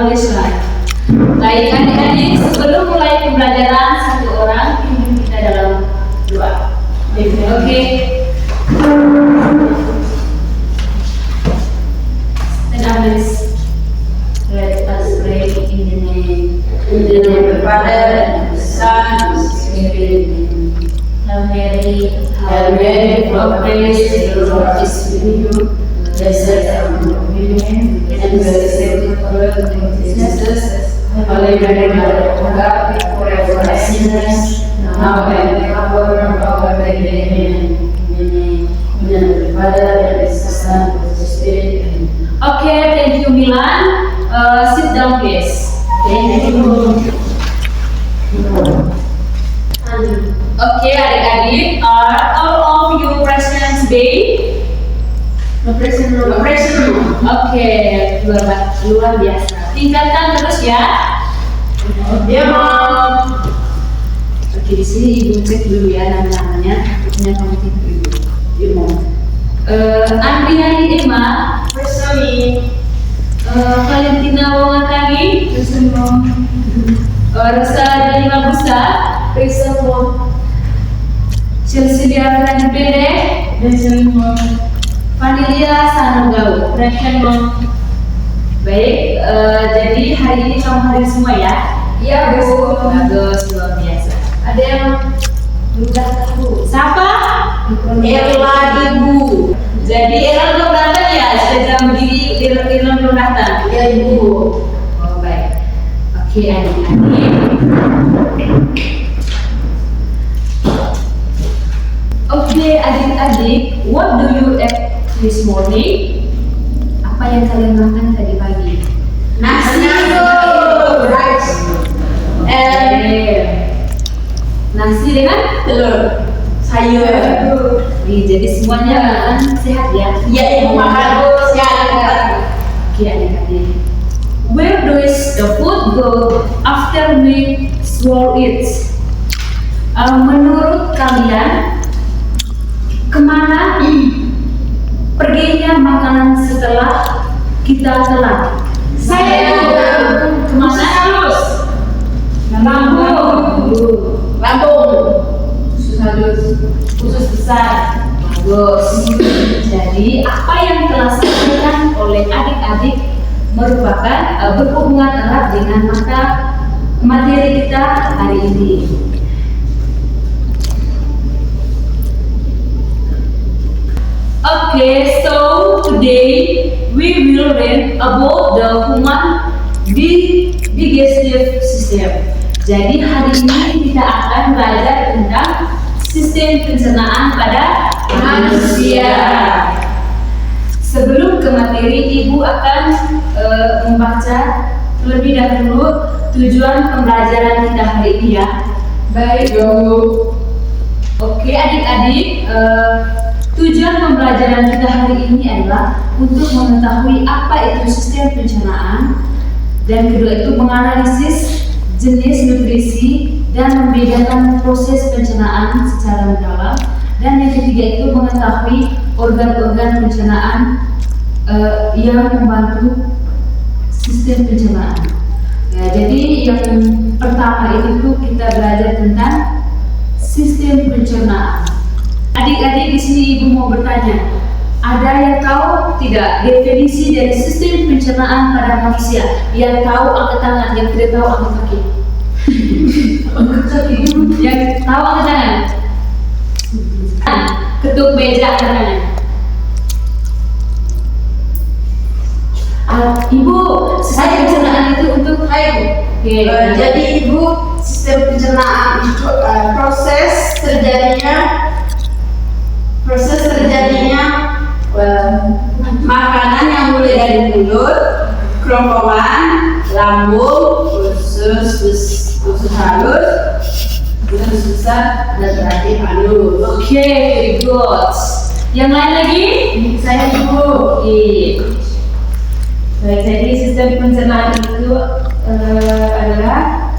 always right. Baik adik-adik, sebelum mulai pembelajaran satu orang pimpin kita dalam doa. Oke. Then please let us pray in the name of the Father and the Son and the Spirit. Hail Mary, full of grace, the Lord is with you. Blessed are you among women, and blessed is the fruit of your womb, Jesus. Holy Mary, Mother of God, pray for us sinners, now and at the hour of our death. Amen. In the name of the Father and the Son and the Spirit. Amen. Okay, thank you, Milan. Sit down, please. Thank you. Okay, adik-adik, are all of you present today? Present. Oke, luar biasa. Tingkatkan terus ya. Ya, Mom. Oke, di sini Ibu cek dulu ya namanya. Takutnya kamu tidur Ibu. Ya, Mom. Andriani Emma, present. Valentina Wongatagi, present, Mom. Rosa Delima Busa, present, Mom. Cecilia Franpede, present, Mom. Vanilia Sanugau, present, Mom. Baik, jadi hari ini kamu hadir semua ya? Iya, Bu. Bagus, luar biasa. Ada yang udah tahu? Siapa? Ella, Ibu. Jadi Ella belum datang ya? Sudah jam begini, Ella belum datang? Iya, Ibu. Oh, baik. Oke, adik-adik. Oke, adik-adik, what do you eat this morning? Apa yang kalian makan tadi pagi? Nasi, rice, nasi dengan telur, sayur. Jadi semuanya makan sehat ya? Iya, Ibu makan sehat. Oke, adik-adik. Where does the food go after we swallow it? Menurut kalian, kemana perginya makanan setelah kita telan? Saya kemana? Lambung. Usus besar. Bagus. Jadi apa yang telah disampaikan oleh adik-adik merupakan berhubungan erat dengan materi kita hari ini. Okay, so today we will learn about the human digestive system. Jadi hari ini kita akan belajar tentang sistem pencernaan pada manusia. Sebelum ke materi, Ibu akan membaca terlebih dahulu tujuan pembelajaran kita hari ini ya. Baik, Bu. Oke, adik-adik. Tujuan pembelajaran kita hari ini adalah untuk mengetahui apa itu sistem pencernaan, dan kedua itu menganalisis jenis nutrisi dan membedakan proses pencernaan secara mendalam, dan yang ketiga itu mengetahui organ-organ pencernaan yang membantu sistem pencernaan. Ya, jadi yang pertama itu kita belajar tentang sistem pencernaan. Adik-adik di sini Ibu mau bertanya, ada yang tahu tidak definisi dari sistem pencernaan pada manusia? Yang tahu angkat tangan, yang tidak tahu angkat kaki. Angkat kaki. Yang tahu angkat tangan. Ketuk meja angkat tangan. Ibu, sistem pencernaan itu untuk jadi Ibu, sistem pencernaan itu proses terjadinya makanan yang mulai dari mulut, kerongkongan, lambung, usus halus, usus besar, dan terakhir halus. Oke, very good. Yang lain lagi? Saya Ibu. Baik, jadi sistem pencernaan itu adalah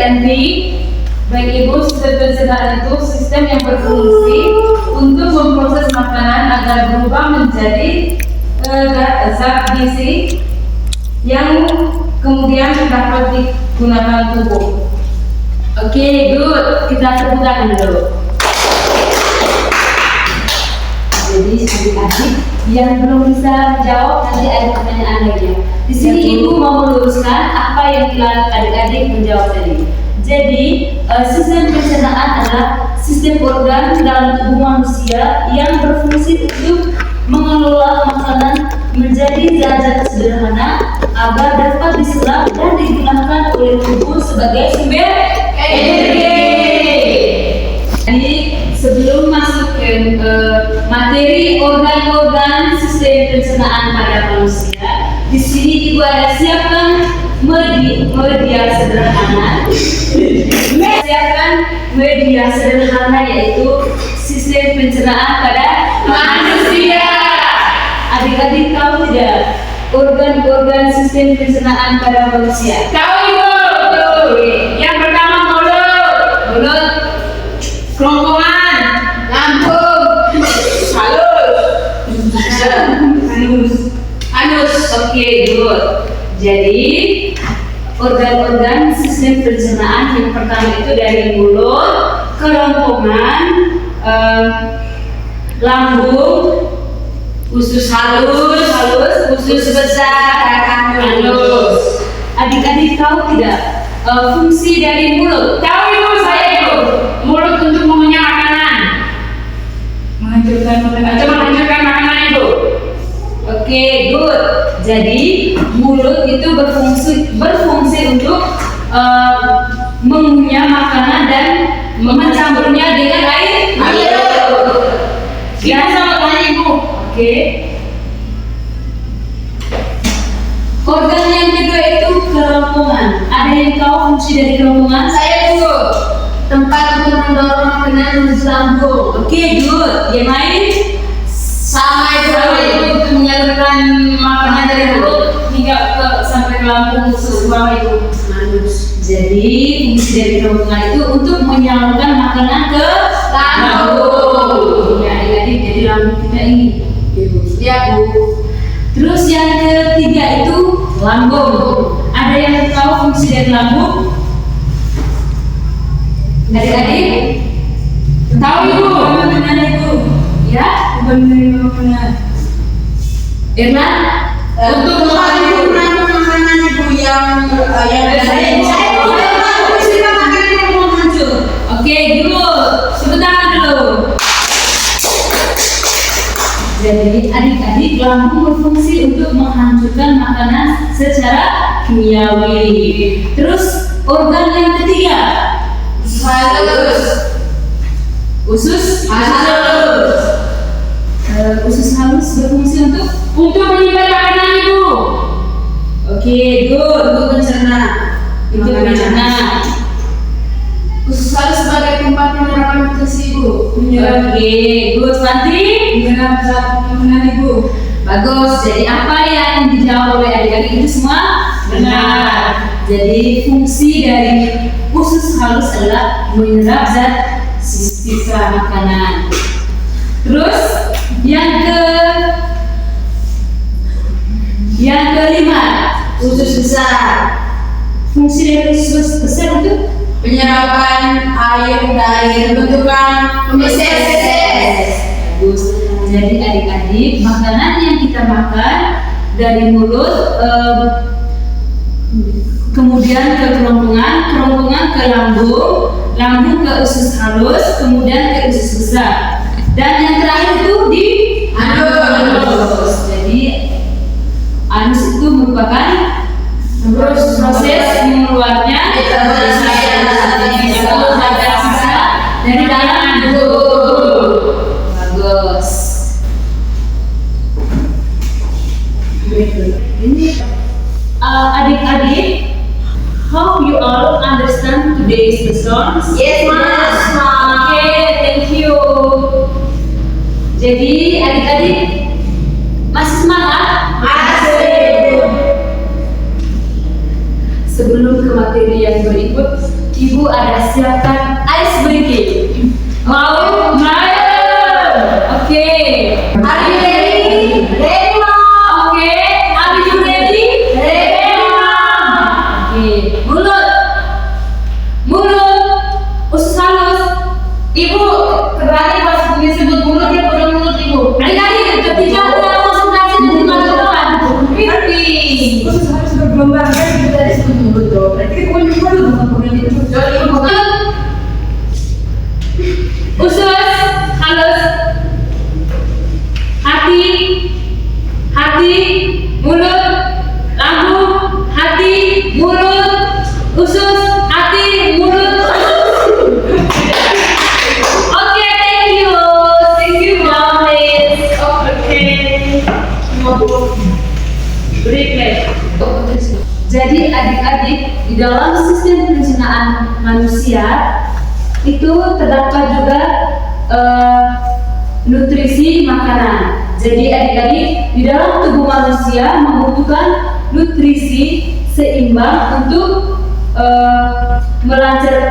nanti baik Ibu, sistem pencernaan itu sistem yang berfungsi untuk memproses makanan agar berubah menjadi zat gizi yang kemudian dapat digunakan tubuh. Oke, good. Kita tepuk tangan dulu. Jadi adik-adik yang belum bisa menjawab, nanti ada pertanyaan lagi. Di sini ibu mau meluruskan apa yang telah adik-adik menjawab tadi. Jadi sistem pencernaan adalah sistem organ dalam tubuh manusia yang berfungsi untuk mengelola makanan menjadi zat-zat sederhana agar dapat diserap dan digunakan oleh tubuh sebagai sumber energi. Jadi sebelum masuk ke materi organ-organ sistem pencernaan pada manusia, di sini ibu ada siapkan media sederhana. Siapkan media sederhana yaitu sistem pencernaan pada manusia. Adik-adik tahu tidak organ-organ sistem pencernaan pada manusia? Tahu ibu. Yang pertama mulut, kerongkongan, lambung, anus. Oke, good. Jadi organ-organ sistem pencernaan yang pertama itu dari mulut, kerongkongan, lambung, usus halus, usus besar, anus. Adik-adik tahu tidak fungsi dari mulut? Tahu ibu, saya ibu. Mulut untuk mengunyah makanan, menghancurkan makanan ibu. Oke, good. Jadi mulut itu berfungsi untuk mengunyah makanan dan mencampurnya dengan air. Kita sama dengan ibu. Oke. Organ yang kedua itu kerongkongan. Ada yang tahu fungsi dari kerongkongan? Saya ibu. Tempat untuk mendorong makanan menuju lambung. Oke, good. Yang lain? Sama ibu untuk menyalurkan makanan dari mulut hingga sampai ke lambung usus bawah itu. Jadi fungsi dari kerongkongan itu untuk menyalurkan makanan ke lambung. Ya, adik-adik, jadi lambung kita ini. Ya bu. Terus yang ketiga itu lambung. Ada yang tahu fungsi dari lambung? Adik-adik? Tahu ibu. Benar ibu. Ya? Benar. Irna? Untuk menampung makanan ibu yang Oke, dulu. Sebentar dulu. Jadi adik-adik lambung berfungsi untuk menghancurkan makanan secara kimiawi. Terus organ yang ketiga, usus halus. Usus halus berfungsi untuk menyimpan makanan ibu. Oke, good. Untuk mencerna. Untuk mencerna. Usus halus sebagai tempat penyerapan nutrisi ibu. Oke, good. Nanti Menyerap zat makanan ibu. bagus. Jadi apa yang dijawab oleh adik-adik itu semua benar. Jadi fungsi dari usus halus adalah menyerap zat sisa makanan. Terus yang kelima, usus besar. Fungsi dari usus besar itu Penyerapan air dari bentukan feses. bagus. Jadi adik-adik, makanan yang kita makan dari mulut kemudian ke kerongkongan ke lambung ke usus halus, kemudian ke usus besar. Dan yang terakhir itu di anus. Jadi anus itu merupakan proses mengeluarnya dari dalam tubuh. Bagus. Ini adik-adik, hope you all understand today's lessons. Yes, Mas. Okay, thank you. Jadi adik-adik masih semangat? Masih. Sebelum ke materi yang berikut, Ibu ada siapkan ice breaking. Mau? Oke. Are you ready? Ready, Mom. Oke. Are you ready? Ready. Usus halus, hati, mulut, lambung, hati, mulut, usus, hati, mulut. Oke, thank you, guys. Oke. Replay. Jadi adik-adik, di dalam sistem pencernaan manusia itu terdapat juga nutrisi makanan. Jadi adik-adik, di dalam tubuh manusia membutuhkan nutrisi seimbang untuk menjelaskan.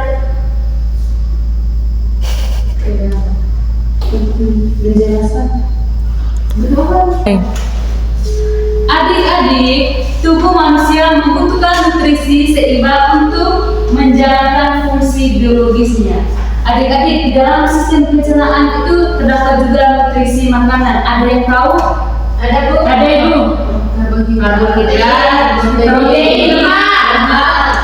Adik-adik, tubuh manusia membutuhkan nutrisi seimbang untuk menjalankan fungsi biologisnya. Adik-adik, di dalam sistem pencernaan itu terdapat juga nutrisi makanan. Ada yang tahu? Ada Bu? Ada Ibu. Karbohidrat, protein, lemak,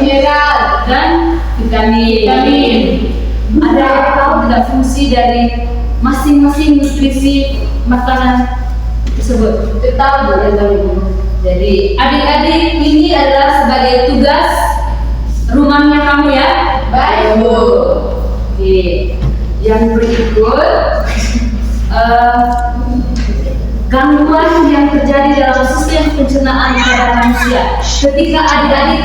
mineral, dan vitamin. Ada yang tahu tidak fungsi dari masing-masing nutrisi makanan tersebut? Tahu Bu? Jadi adik-adik, ini adalah sebagai tugas rumahnya kamu ya. Baik Bu. Oke. Yang berikut gangguan yang terjadi dalam sistem pencernaan pada manusia. Ketika adik-adik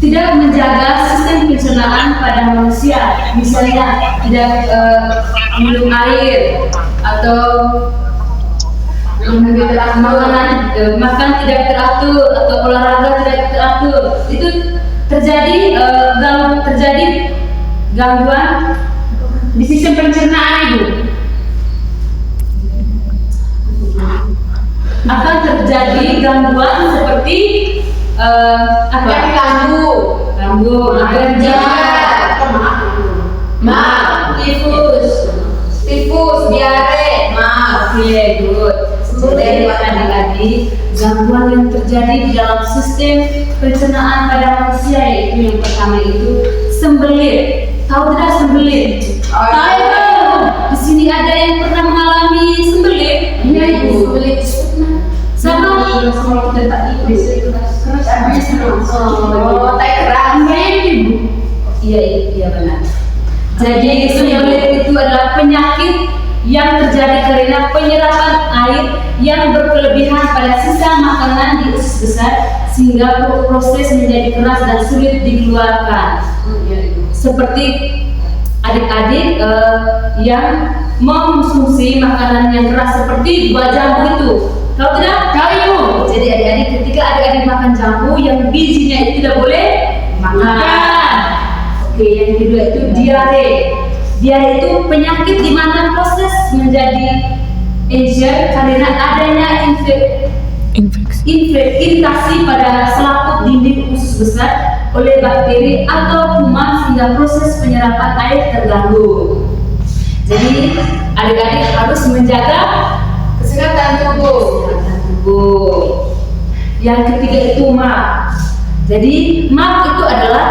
tidak menjaga sistem pencernaan pada manusia, misalnya tidak minum air atau makan tidak teratur atau olahraga tidak teratur, itu terjadi gangguan Di sistem pencernaan Ibu. akan terjadi gangguan seperti lambung, tifus, diare. Oke, good. Jadi adik-adik, gangguan yang terjadi di dalam sistem pencernaan pada manusia yaitu yang pertama itu sembelit. Tahu tidak sembelit? Tahu. Di sini ada yang pernah mengalami sembelit? Iya Ibu. Sembelit. Sama kita tak Ibu. Iya benar. Jadi sembelit itu adalah penyakit yang terjadi karena penyerapan air yang berkelebihan pada sisa makanan di usus besar sehingga proses menjadi keras dan sulit dikeluarkan. Seperti adik-adik yang mengkonsumsi makanan yang keras seperti buah jambu itu. Tahu tidak? Tahu Ibu. Jadi adik-adik, ketika adik-adik makan jambu yang bijinya itu tidak boleh makan. Oke, yang kedua itu diare. Diare itu penyakit di mana proses menjadi encer karena adanya iritasi pada selaput dinding usus besar oleh bakteri atau kuman sehingga proses penyerapan air terganggu. Jadi adik-adik harus menjaga kesehatan tubuh. Yang ketiga itu MAP. Jadi MAP itu adalah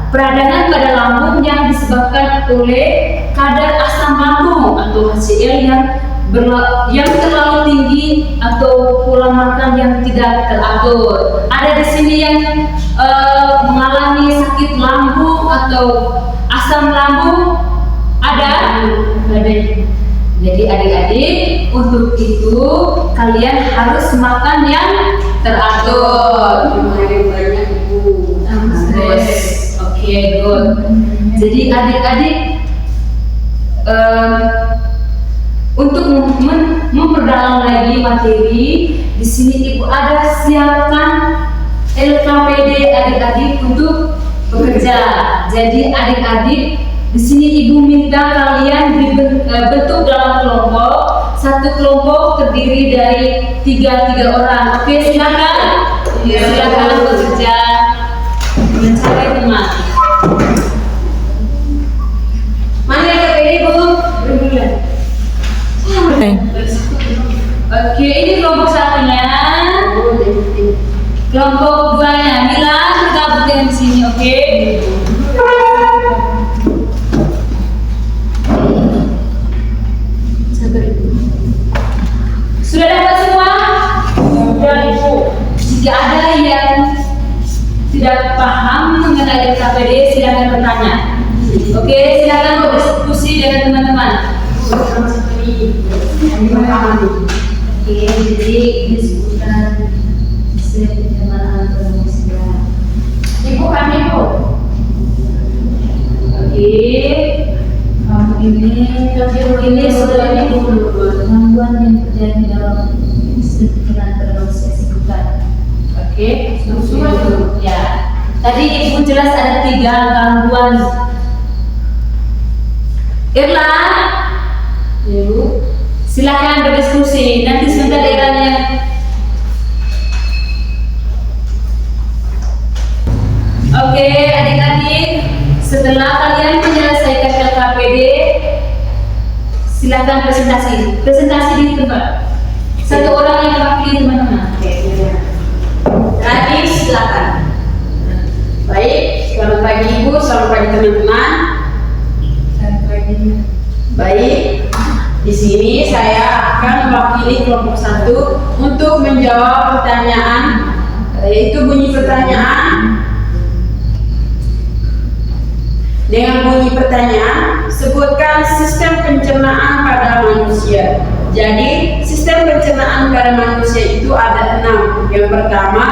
peradangan pada lambung yang disebabkan oleh kadar asam lambung atau HCl yang terlalu tinggi atau pola makan yang tidak teratur. Ada di sini yang mengalami sakit lambung atau asam lambung. Ada. Jadi adik-adik, untuk itu kalian harus makan yang teratur. Oke, good. Jadi adik-adik, untuk memperdalam lagi materi, di sini Ibu ada siapkan LKPD adik-adik untuk bekerja. Jadi adik-adik, di sini Ibu minta kalian dibentuk dalam kelompok. Satu kelompok terdiri dari tiga orang. Oke, silakan. Silakan bekerja mencari teman. Mana LKPD Bu? Oke, ini kelompok satunya. Kelompok 2-nya Milan bergabung dengan sini, oke? Sudah dapat semua? Sudah, Ibu. Jika ada yang tidak paham mengenai LKPD, silakan bertanya. Oke, silakan berdiskusi dengan teman-teman. Oke, jadi disebutkan sistem pencernaan manusia. Ibu kami, Bu. Oke, ini sudah Ibu gangguan yang terjadi dalam sistem pencernaan manusia sebutkan. Oke, ya. Tadi Ibu jelas ada 3 gangguan. Irlan, Ibu, silakan berdiskusi. Nanti sebentar Irlannya. Oke, adik-adik, setelah kalian menyelesaikan LKPD, silakan presentasi. Presentasi di tempat. Satu orang yang mewakili teman-teman. Tadi silakan. Baik, selamat pagi Ibu, selamat pagi teman-teman. Selamat pagi. Baik, di sini saya akan mewakili kelompok 1 untuk menjawab pertanyaan, yaitu bunyi pertanyaan. Dengan bunyi pertanyaan, sebutkan sistem pencernaan pada manusia. Jadi, sistem pencernaan pada manusia itu ada 6. Yang pertama,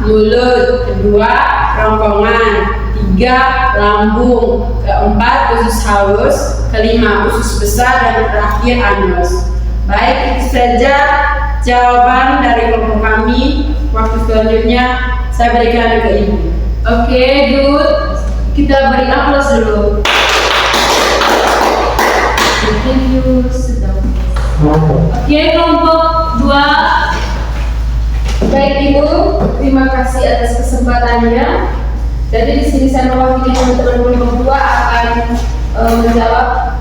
mulut. Kedua, kerongkongan. 3, lambung. Keempat, usus halus. Kelima, usus besar. Dan terakhir, anus. Baik, itu saja jawaban dari kelompok kami. Waktu selanjutnya, saya berikan ke Ibu. Oke, good. Kita beri aplaus dulu. Thank you. Oke, kelompok 2. Baik Ibu, terima kasih atas kesempatannya. Jadi di sini saya mewakili teman-teman kelompok 2 akan menjawab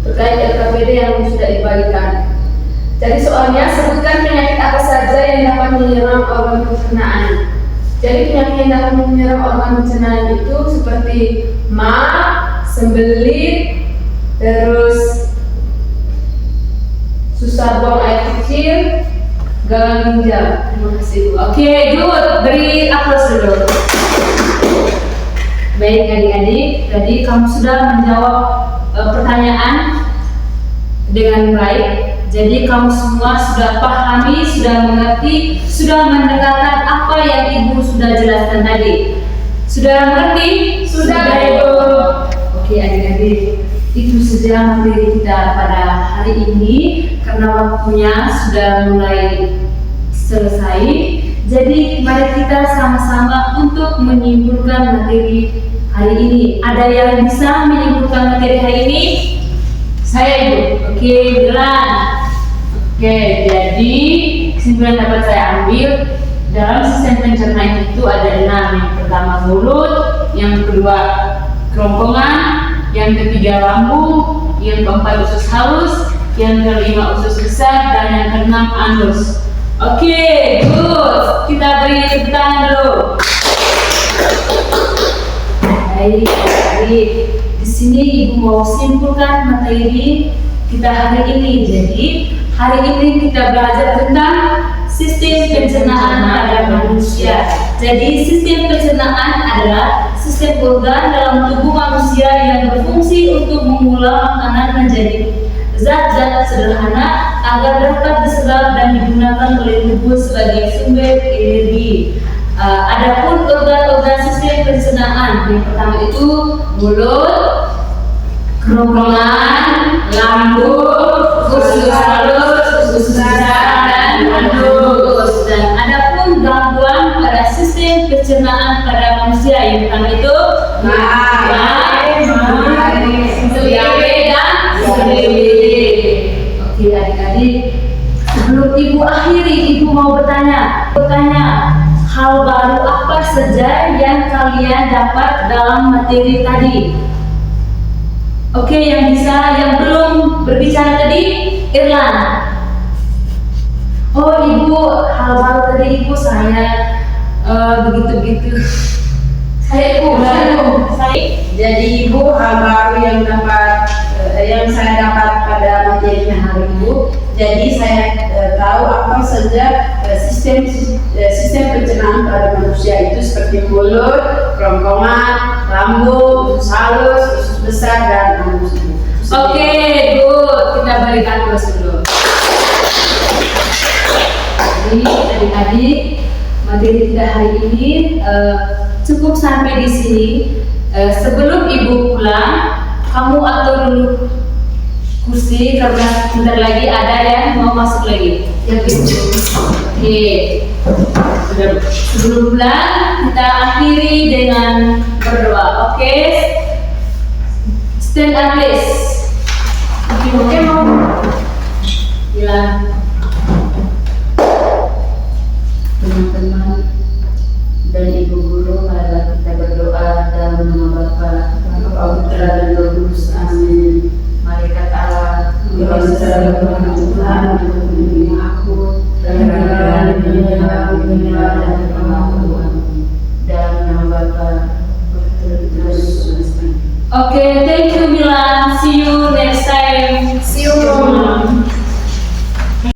terkait LKPD yang sudah dibagikan. Jadi soalnya sebutkan penyakit apa saja yang dapat menyerang organ pencernaan. Jadi penyakit yang dapat menyerang organ pencernaan itu seperti MA, sembelit, terus susah buang air kecil, gagal ginjal. Terima kasih Bu. Oke, good. Beri aplaus dulu. Baik adik-adik, tadi kamu sudah menjawab pertanyaan dengan baik. Jadi kamu semua sudah pahami, sudah mengerti, sudah mendengarkan apa yang Ibu sudah jelaskan tadi. Sudah mengerti? Sudah Ibu. Oke adik-adik, itu saja materi kita pada hari ini karena waktunya sudah mulai selesai. Jadi mari kita sama-sama untuk menyimpulkan materi hari ini. Ada yang bisa menyimpulkan materi hari ini? Saya Ibu. Oke, Milan. Oke, jadi kesimpulan dapat saya ambil dalam sistem pencernaan itu ada 6. Yang pertama mulut, yang kedua kerongkongan, yang ketiga lambung, yang keempat usus halus, yang kelima usus besar, dan yang keenam anus. Oke, good. Kita beri tepuk tangan dulu. Baik, di sini Ibu mau simpulkan materi kita hari ini. Jadi hari ini kita belajar tentang sistem pencernaan pada manusia. Jadi sistem pencernaan adalah sistem organ dalam tubuh manusia yang berfungsi untuk mengolah makanan menjadi zat-zat sederhana agar dapat diserap dan digunakan oleh tubuh sebagai sumber energi. Adapun organ-organ sistem pencernaan yang pertama itu mulut, kerongkongan, lambung, usus halus, usus besar, dan anus. Dan adapun gangguan pada sistem pencernaan pada manusia yang pertama itu Oke adik-adik, sebelum Ibu akhiri, Ibu mau bertanya, hal baru apa saja yang kalian dapat dalam materi tadi? Oke, yang belum berbicara tadi, Irlan. Oh ibu, hal baru tadi ibu saya begitu-begitu. Saya ibu, Jadi ibu hal baru yang saya dapat pada materinya hari ibu. Jadi saya tahu apa saja sistem pencernaan pada manusia itu seperti mulut, kerongkongan, lambung, usus halus, usus besar dan anus. Oke, Bu, kita berikan terus dulu. Jadi adik-adik, materi kita hari ini cukup sampai di sini. Sebelum ibu pulang, kamu atur dulu kursi karena sebentar lagi ada yang mau masuk lagi. Ya, oke. Sebelum pulang, kita akhiri dengan berdoa. Oke, stand up please. Oke, mau bilang teman-teman dan ibu guru, marilah kita berdoa dalam nama Bapa, Putra dan Roh Kudus. Amin. Malaikat Allah, Tuhan secara Tuhan, menghubungi aku dan dunia dan kemampuan dalam nama Bapa, Putra dan Roh Kudus. Oke, thank you.